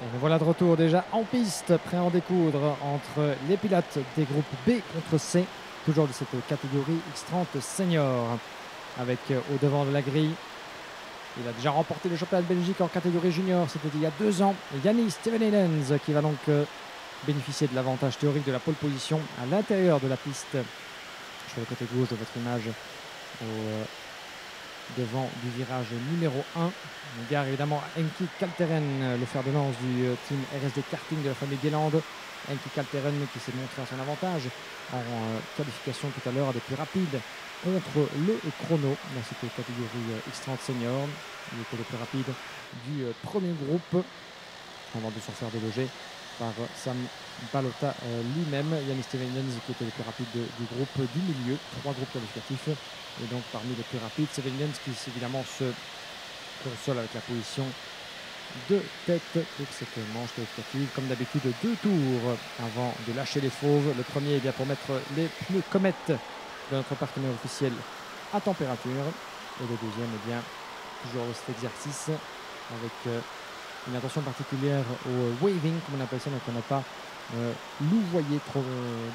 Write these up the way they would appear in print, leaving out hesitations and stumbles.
Et nous voilà de retour déjà en piste, prêt à en découdre entre les pilotes des groupes B contre C, toujours de cette catégorie X30 Senior, avec au devant de la grille. Il a déjà remporté le championnat de Belgique en catégorie junior, c'était il y a 2 ans. Yannis Stevenelens qui va donc bénéficier de l'avantage théorique de la pole position à l'intérieur de la piste, sur le côté gauche de votre image, devant du virage numéro 1. On gare évidemment Enki Kalteren, le fer de lance du team RSD Karting de la famille Guéland. Enki Kalteren qui s'est montré à son avantage en qualification tout à l'heure, des plus rapides contre le chrono dans cette catégorie X30 Senior. Il était le plus rapide du premier groupe avant de se faire déloger par Sam Balota lui-même. Yannis Stevenelens qui était le plus rapide du groupe du milieu, 3 groupes qualificatifs, et donc parmi les plus rapides, Stevenelens qui évidemment se console avec la position de tête pour cette manche qualificative. Comme d'habitude, 2 tours avant de lâcher les fauves. Le premier est bien pour mettre les pneus comètes de notre partenaire officiel à température, et le deuxième est bien toujours cet exercice avec une attention particulière au waving, comme on appelle ça, donc on n'a pas louvoyer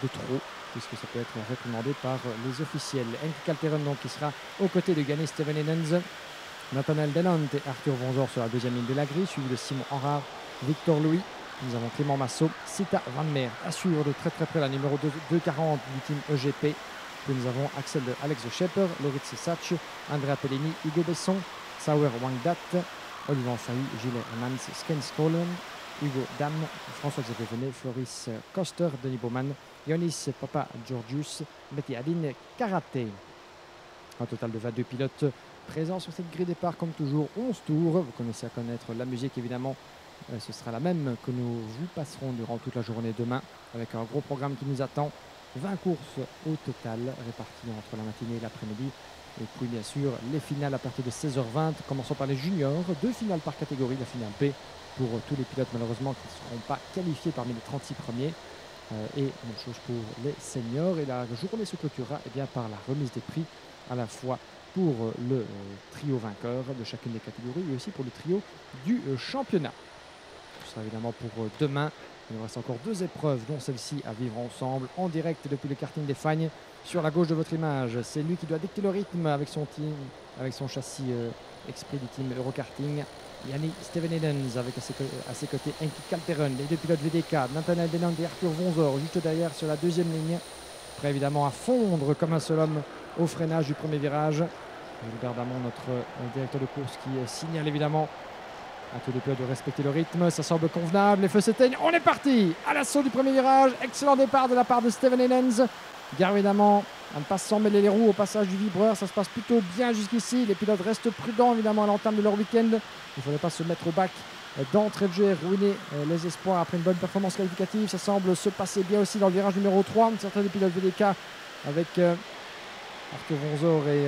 de trop, puisque ça peut être réprimandé par les officiels. Enki Kalteren donc qui sera aux côtés de Yannis Stevenelens, Nathanael Denant et Arthur Vonzor sur la deuxième ligne de la grille, suivi de Simon Henrard, Victor Louis. Nous avons Clément Massot, Sita Van Meer assure de très près la numéro 240 du team EGP. Puis nous avons Alex de Schepper, Loritz Satch, Andrea Pellini, Hugo Besson, Sauer Wangdat, Olivier Fahy, Gilles Hermans, Sken Skolen, Hugo Dam, François-Xavier Venet, Floris Koster, Denis Baumann, Ionis Papa Georgius, Betty Aline Karaté. Un total de 22 pilotes présents sur cette grille départ, comme toujours 11 tours. Vous commencez à connaître la musique évidemment. Ce sera la même que nous vous passerons durant toute la journée demain, avec un gros programme qui nous attend. 20 courses au total réparties entre la matinée et l'après-midi. Et puis bien sûr les finales à partir de 16h20, commençons par les juniors, 2 finales par catégorie, la finale P pour tous les pilotes malheureusement qui ne seront pas qualifiés parmi les 36 premiers, et même chose pour les seniors. Et la journée se clôturera bien par la remise des prix à la fois pour le trio vainqueur de chacune des catégories et aussi pour le trio du championnat. Ce sera évidemment pour demain. Il nous reste encore 2 épreuves, dont celle-ci à vivre ensemble en direct depuis le karting des Fagnes. Sur la gauche de votre image, c'est lui qui doit dicter le rythme avec son team, avec son châssis exprès du team Eurokarting. Yannis Stevenelens avec à ses côtés Enki Kalteren, les 2 pilotes VDK, Nathanael Denant et Arthur Vonzor juste derrière sur la deuxième ligne, prêt évidemment à fondre comme un seul homme au freinage du premier virage. Gilbert Damon, notre directeur de course, qui signale évidemment à tous les pilotes de respecter le rythme. Ça semble convenable, les feux s'éteignent, on est parti à l'assaut du premier virage. Excellent départ de la part de Stevenelens. Gare évidemment à ne pas s'emmêler les roues au passage du vibreur, ça se passe plutôt bien jusqu'ici. Les pilotes restent prudents évidemment à l'entame de leur week-end. Il ne faudrait pas se mettre au bac d'entrée de jeu et ruiner les espoirs après une bonne performance qualificative. Ça semble se passer bien aussi dans le virage numéro 3. Certains des pilotes VDK avec Arthur Vonzor et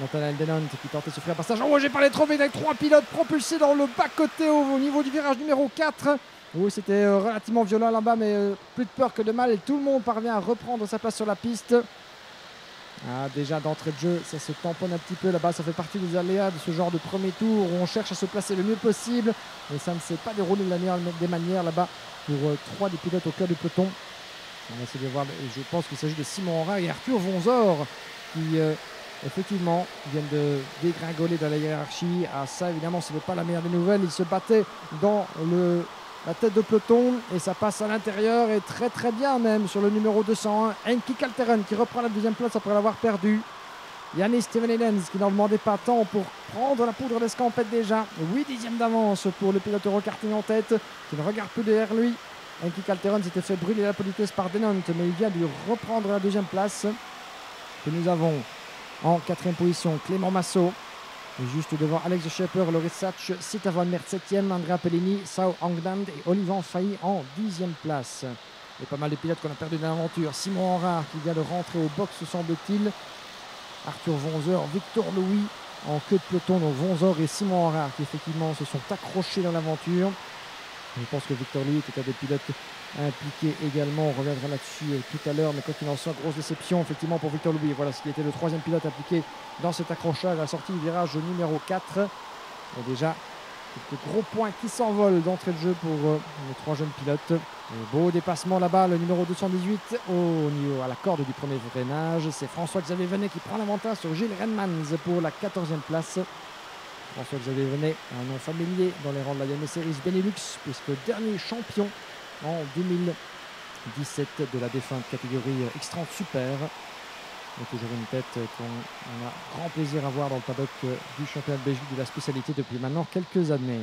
Nathanael Denant qui tentait de se faire un passage. Oh, j'ai parlé trop vite avec 3 pilotes propulsés dans le bas-côté au niveau du virage numéro 4. Oui, c'était relativement violent là-bas, mais plus de peur que de mal. Et tout le monde parvient à reprendre sa place sur la piste. Déjà d'entrée de jeu, ça se tamponne un petit peu là-bas. Ça fait partie des aléas de ce genre de premier tour où on cherche à se placer le mieux possible. Mais ça ne s'est pas déroulé de la meilleure des manières là-bas pour 3 des pilotes au cœur du peloton. On va essayer de voir. Et je pense qu'il s'agit de Simon Henrard et Arthur Vonzor qui... effectivement, viennent de dégringoler dans la hiérarchie. Ça, évidemment, ce n'est pas la meilleure des nouvelles. Ils se battaient dans la tête de peloton et ça passe à l'intérieur et très très bien même sur le numéro 201. Enki Kalteren qui reprend la deuxième place après l'avoir perdu. Yannis Stevenelens qui n'en demandait pas tant pour prendre la poudre d'escampette déjà. 8 dixièmes d'avance pour le pilote Eurokarting en tête qui ne regarde plus derrière lui. Enki Kalteren s'était fait brûler la politesse par Denant, mais il vient de reprendre la deuxième place. Que nous avons en 4e position, Clément Massot, juste devant Alex de Schepper, Loris Satch, Sita Van Mert 7e, Andrea Pellini, Sao Angdand et Olivier Fahy en 10e place. Et pas mal de pilotes qu'on a perdu dans l'aventure. Simon Henrard qui vient de rentrer au box, semble-t-il. Arthur Vonzor, Victor Louis en queue de peloton, donc Vonzor et Simon Henrard qui effectivement se sont accrochés dans l'aventure. Je pense que Victor Louis était un des pilotes impliqués également. On reviendra là-dessus tout à l'heure, mais quoi qu'il en soit, grosse déception effectivement pour Victor Louis. Voilà ce qui était le 3e pilote impliqué dans cet accrochage à la sortie du virage numéro 4. Et déjà Quelques gros points qui s'envolent d'entrée de jeu pour les 3 jeunes pilotes. Et beau dépassement là-bas, le numéro 218 à la corde du premier freinage. C'est François-Xavier Venet qui prend l'avantage sur Gilles Renmans pour la 14e place. François-Xavier Venet, un nom familier dans les rangs de la Yamaha Series Benelux, puisque dernier champion en 2017 de la défunte catégorie X30 Super. Et toujours une tête qu'on a grand plaisir à voir dans le paddock du championnat de Belgique de la spécialité depuis maintenant quelques années.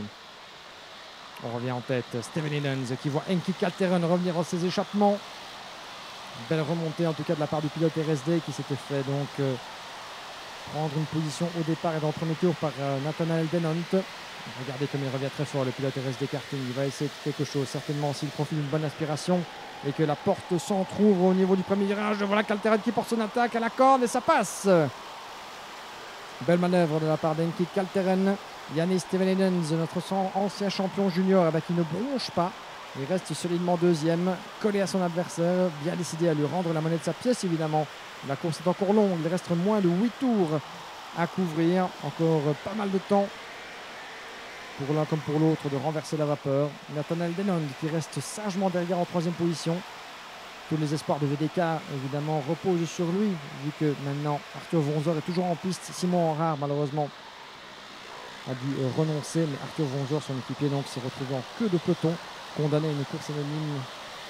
On revient en tête, Steven Edens qui voit Enki Kalteren revenir en ses échappements. Belle remontée en tout cas de la part du pilote RSD qui s'était fait donc prendre une position au départ et dans le premier tour par Nathanael Denont. Regardez comme il revient très fort le pilote RSD Karting. Il va essayer quelque chose certainement s'il profite d'une bonne aspiration et que la porte s'entrouvre au niveau du premier virage. Voilà Kalteren qui porte son attaque à la corde et ça passe. Belle manœuvre de la part d'Enki Kalteren. Yannis Steven Edens, notre ancien champion junior, qui ne bronche pas. Il reste solidement deuxième, collé à son adversaire, bien décidé à lui rendre la monnaie de sa pièce évidemment. La course est encore longue, il reste moins de 8 tours à couvrir. Encore pas mal de temps pour l'un comme pour l'autre de renverser la vapeur. Nathanael Denond qui reste sagement derrière en 3e position. Tous les espoirs de VDK évidemment reposent sur lui, vu que maintenant Arthur Vonzor est toujours en piste. Simon Henrard malheureusement a dû renoncer, mais Arthur Vonzor, son équipier, donc s'est retrouvé en queue de peloton, condamné à une course anonyme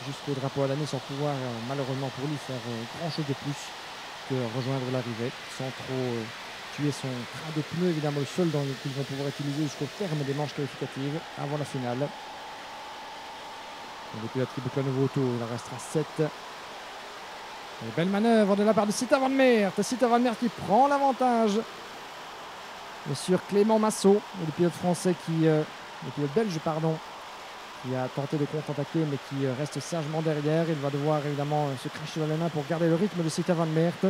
jusqu'au drapeau à l'année sans pouvoir malheureusement pour lui faire grand chose de plus que rejoindre l'arrivée, sans trop tuer son train de pneus, évidemment le seul qu'ils vont pouvoir utiliser jusqu'au terme des manches qualificatives avant la finale. Et depuis la triple nouveau tour, il en restera 7. Et belle manœuvre de la part de Sita Van Meert. Sita Van Meert qui prend l'avantage sur Clément Massot, le pilote français le pilote belge pardon, qui a tenté de contre-attaquer mais qui reste sagement derrière. Il va devoir évidemment se cracher dans les mains pour garder le rythme de Sita Van Meert.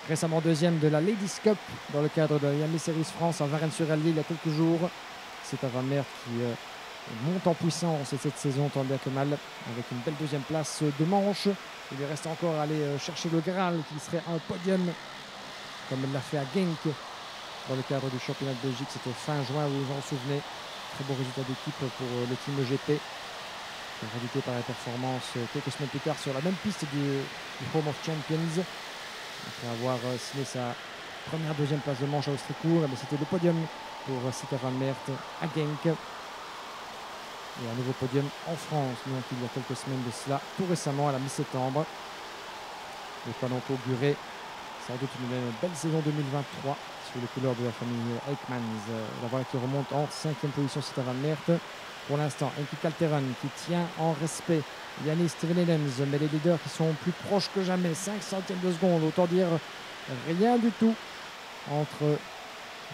Récemment deuxième de la Ladies Cup dans le cadre de la Yamaha Series France à Varennes-sur-Allier il y a quelques jours. Sita Van Meert qui monte en puissance cette saison tant bien que mal avec une belle deuxième place de manche. Il lui reste encore à aller chercher le Graal qui serait un podium comme il l'a fait à Genk dans le cadre du championnat de Belgique. C'était fin juin, vous vous en souvenez. Très beau résultat d'équipe pour le team EGP. Réédité par la performance quelques semaines plus tard sur la même piste du Home of Champions. Après avoir signé sa deuxième place de manche à Austricourt, c'était le podium pour Sita Van Meert à Genk. Et un nouveau podium en France, donc il y a quelques semaines de cela, tout récemment à la mi-septembre. Et pas donc auguré sans doute une belle saison 2023 sous les couleurs de la famille Eijkmans. La voilà qui remonte en 5e position, Sita Van Meert. Pour l'instant, Enki Kalteren qui tient en respect Yannis Steven Edens, mais les leaders qui sont plus proches que jamais, 5 centièmes de seconde, autant dire rien du tout entre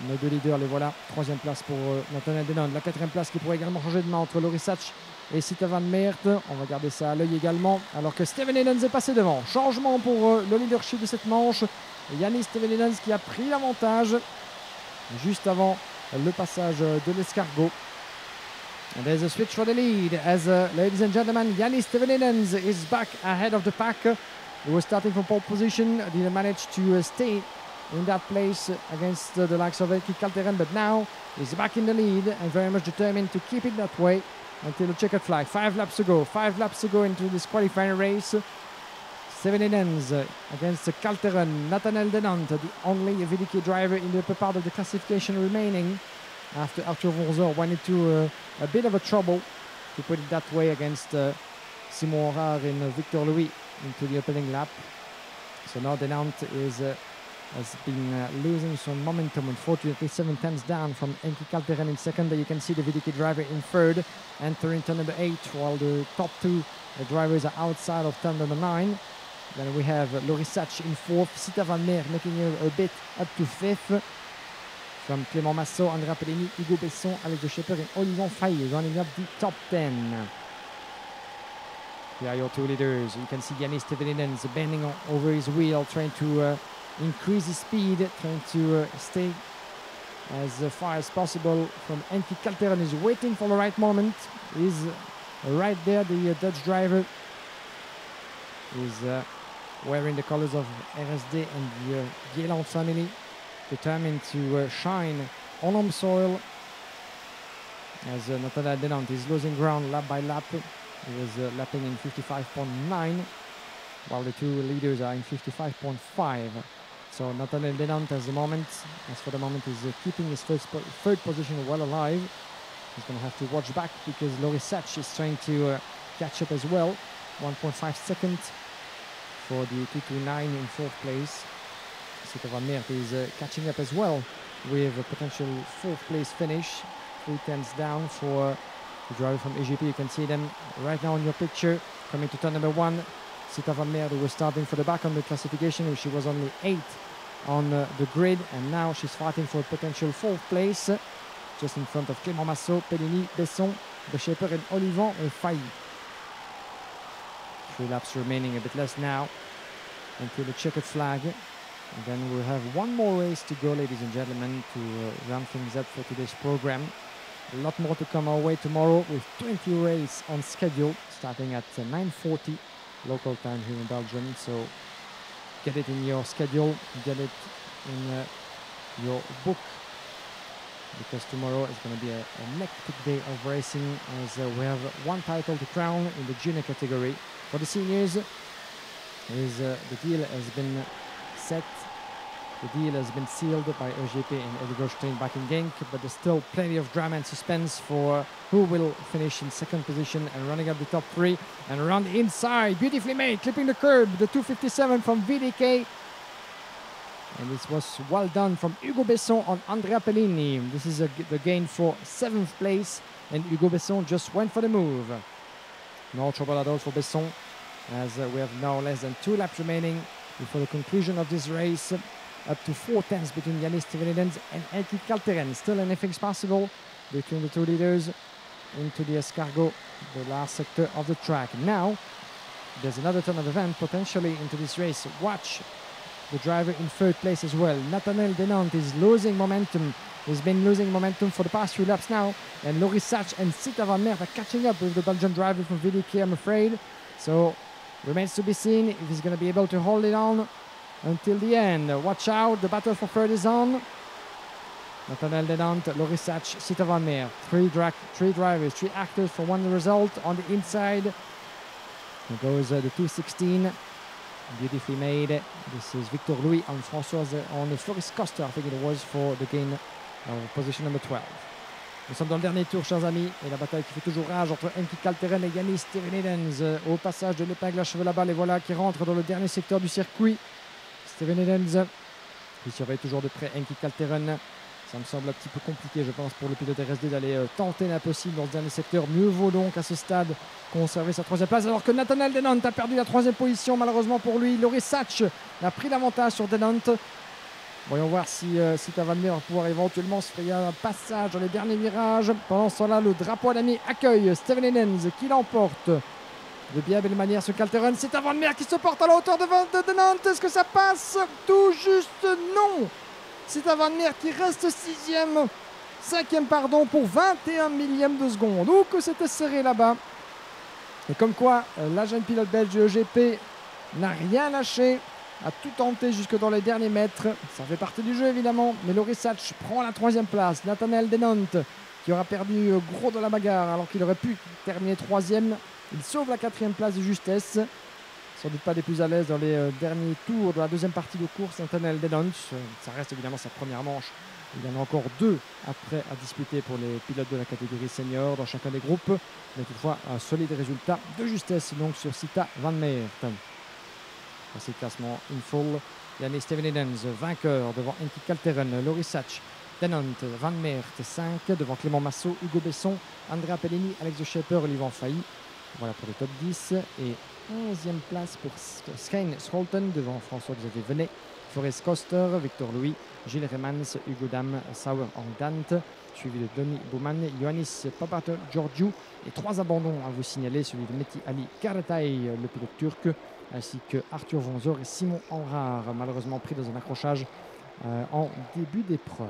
nos deux leaders. Les voilà, 3e place pour Nathanael Denond, la 4e place qui pourrait également changer de main entre Loris Sach et Sita Van Meert. On va garder ça à l'œil également, alors que Steven Edens est passé devant. Changement pour le leadership de cette manche. Yannis Steven Edens qui a pris l'avantage juste avant le passage de l'escargot. And there's a switch for the lead as, ladies and gentlemen, Yannis Steven Edens is back ahead of the pack. He was starting from pole position, didn't manage to stay in that place against the likes of Enki Kalteren, but now he's back in the lead and very much determined to keep it that way until the checkered flag. 5 laps to go into this qualifying race. Steven Edens against Kalteren. Nathanael Denant, the only VDK driver in the upper part of the classification remaining after Arthur Vonzor went into a bit of a trouble, to put it that way, against Simon Henrard and Victor Louis into the opening lap. So now Denant has been losing some momentum, unfortunately 7 tenths down from Enki Kalteren in second. There you can see the VDK driver in third, entering turn number 8, while the top 2 drivers are outside of turn number 9. Then we have Loris Sach in 4th, Sita Van Meert making it a bit up to 5th. From Clément Massot, Andrea Pellegrini, Hugo Besson, Alex de Schepper and Olivier Faye running up the top 10. Here are your two leaders. You can see Yannis Steven Edens bending over his wheel, trying to increase his speed, trying to stay as far as possible from Enki Kalteren. Is waiting for the right moment. He's right there, the Dutch driver is wearing the colors of RSD and the Gieland family, determined to shine on home soil as Nathanael Denant is losing ground lap by lap. He was lapping in 55.9, while the two leaders are in 55.5. So Nathanael Denant as for the moment, is keeping his third position well alive. He's going to have to watch back because Loris Sach is trying to catch up as well. 1.5 seconds for the 229 in fourth place. Sita van Meert is catching up as well with a potential fourth place finish. 3 tenths down for the driver from EGP. You can see them right now on your picture coming to turn number 1. Sita van Meert, who was starting for the back on the classification, she was only 8th on the grid, and now she's fighting for a potential fourth place, just in front of Clément Massot, Pellini, Besson, De Schepper, and Olivon and Failly. 3 laps remaining, a bit less now, until the checkered flag. And then we'll have one more race to go, ladies and gentlemen, to round things up for today's program. A lot more to come our way tomorrow with 20 races on schedule, starting at 9:40 local time here in Belgium. So get it in your schedule, get it in your book, because tomorrow is going to be a hectic day of racing, as we have one title to crown in the junior category. For the seniors, the deal has been set. The deal has been sealed by EGP and Edgar Stein back in Genk, but there's still plenty of drama and suspense for who will finish in second position and running up the top 3. And around the inside, beautifully made, clipping the curb, the 257 from VDK. And this was well done from Hugo Besson on Andrea Pellini. This is the gain for 7th place, and Hugo Besson just went for the move. No trouble at all for Besson, as we have now less than 2 laps remaining before the conclusion of this race. Up to 4 tenths between Yannis Stevenidens and Heikki Kalteren. Still anything's possible between the two leaders into the escargot, the last sector of the track. Now, there's another turn of event potentially into this race. Watch the driver in 3rd place as well. Nathanael Denant is losing momentum. He's been losing momentum for the past few laps now. And Loris Sach and Sita van Meert are catching up with the Belgian driver from VDK, I'm afraid. So, remains to be seen if he's going to be able to hold it on until the end. Watch out, the battle for third is on. Nathanael Denant, Loris Sach, Sita van Meert. 3 drivers, 3 actors for one result. On the inside, there goes the 216. Beautifully made. This is Victor Louis and Françoise on Floris Coster, I think it was, for the gain of position number 12. Nous sommes dans le dernier tour, chers amis, et la bataille qui fait toujours rage entre Heikki Kalteren et Yannis Stevenidens. Au passage de l'épingle à cheveux là-bas, les voilà qui rentrent dans le dernier secteur du circuit. Stevenidens, il surveille toujours de près Heikki Kalteren. Ça me semble un petit peu compliqué, je pense, pour le pilote RSD d'aller tenter l'impossible dans ce dernier secteur. Mieux vaut donc à ce stade conserver sa 3e place, alors que Nathanael Denant a perdu la 3e position, malheureusement pour lui. Loris Sach a pris l'avantage sur Denant. Voyons voir si Sita van Meert va pouvoir éventuellement se frayer un passage dans les derniers virages. Pendant ce temps-là, le drapeau à l'ami accueille Stevenidens qui l'emporte de bien belle manière sur Kalteren. Sita van Meert qui se porte à la hauteur de Denant. Est-ce que ça passe? Tout juste non. Sita van Meert qui reste 5e pardon, pour 21 millièmes de seconde. Ouh que c'était serré là-bas. Et comme quoi, la jeune pilote belge de EGP n'a rien lâché, a tout tenté jusque dans les derniers mètres. Ça fait partie du jeu évidemment, mais Loris Sach prend la 3e place. Nathanael Denant qui aura perdu gros dans la bagarre alors qu'il aurait pu terminer 3e. Il sauve la 4e place de justesse. Sans doute pas des plus à l'aise dans les derniers tours de la 2e partie de course. Nathanael Denant, ça reste évidemment sa première manche. Il y en a encore 2 après à disputer pour les pilotes de la catégorie senior dans chacun des groupes. Mais toutefois, un solide résultat de justesse donc sur Sita van Meert. Voici le classement in full. Yannis Stevenidens, vainqueur devant Heikki Kalteren, Loris Sach, Denant, Van Meert, 5 devant Clément Massot, Hugo Besson, Andrea Pellini, Alex De Schepper, Olivon Failly. Voilà pour le top 10. Et 11e place pour Skijn Scholten devant François-Xavier Venet, Floris Coster, Victor Louis, Gilles Remans, Hugo Dam, Sauer Angdant, suivi de Denis Bouman, Ioannis Papageorgiou. Et 3 abandons à vous signaler, celui de Mehdi Ali Karatay, le pilote turc, ainsi que Arthur Vonzor et Simon Henrard, malheureusement pris dans un accrochage en début d'épreuve.